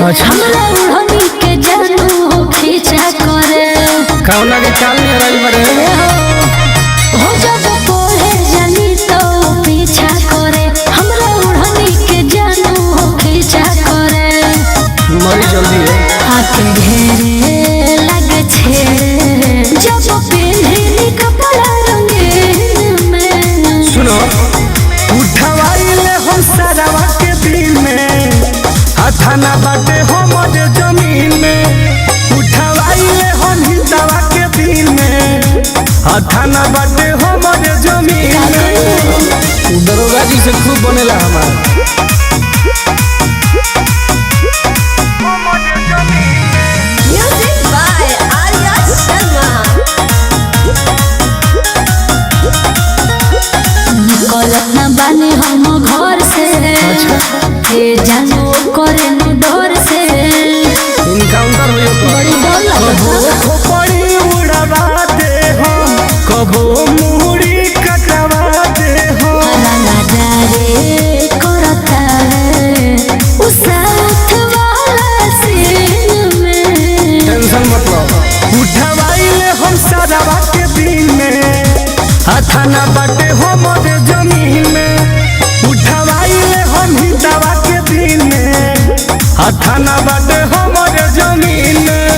हमरा उड़नी के जानू हो खींचा करे कौना के काल में रही बड़े हो जब पढ़े जानी तो पीछा करे हमरा उड़नी के जानू हो खींचा करे मरी जल्दी है आके घेरे लगे छे जब पहनली कपड़ा रंगीन में सुनो उठवाइले हम सारावा के दिन में थाना बाटे हमर जमीन में उठवाइले हम हिंदावा के दिन में थाना बाटे हमर जमीन में दरोगा जी से खूब बनेला हमार Music by Arya Sharma निकलत न बानी हम घर से हे जानो करे न डर से इनकाउंटर होयो तो बड़ी डर लगत खोपड़ी उड़ावा दे हम कबो मुड़ी कटवा दे हम राना जारे करता है उस साथ वाला सीन में टेंशन मत लो उठवाइले हम सारावा के दिन में थाना बाटे हमर जमीन में उठवाइले हम हिंदावा के दिन में थाना बाटे हमर जमीन में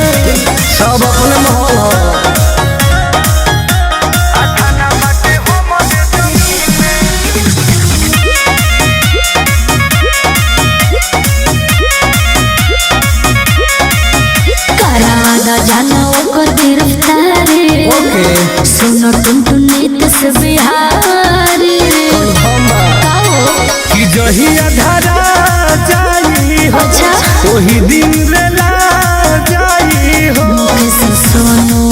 सब अपने माहौल हो थाना बाटे हमर जमीन में करादा जाना ओकर गिरफ्तारी ओके सुनो टुनटुनीत से बिहारी कि जहिया धरा जाई हो अच्छा। वही दिन रेला जाई हो कैसे सोनू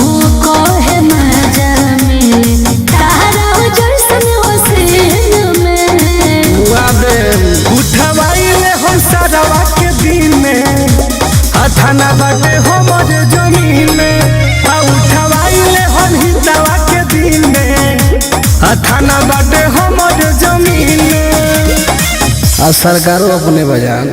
कहे मजा मिले तारा जैसन हसीन में वादे उठवाइले हम सारावा के दिन में थाना बाटे हमर जमीन में उठवाइले हम हिंदावा के दिन में थाना बाटे हमर जमीन में सरकारों अपने बजान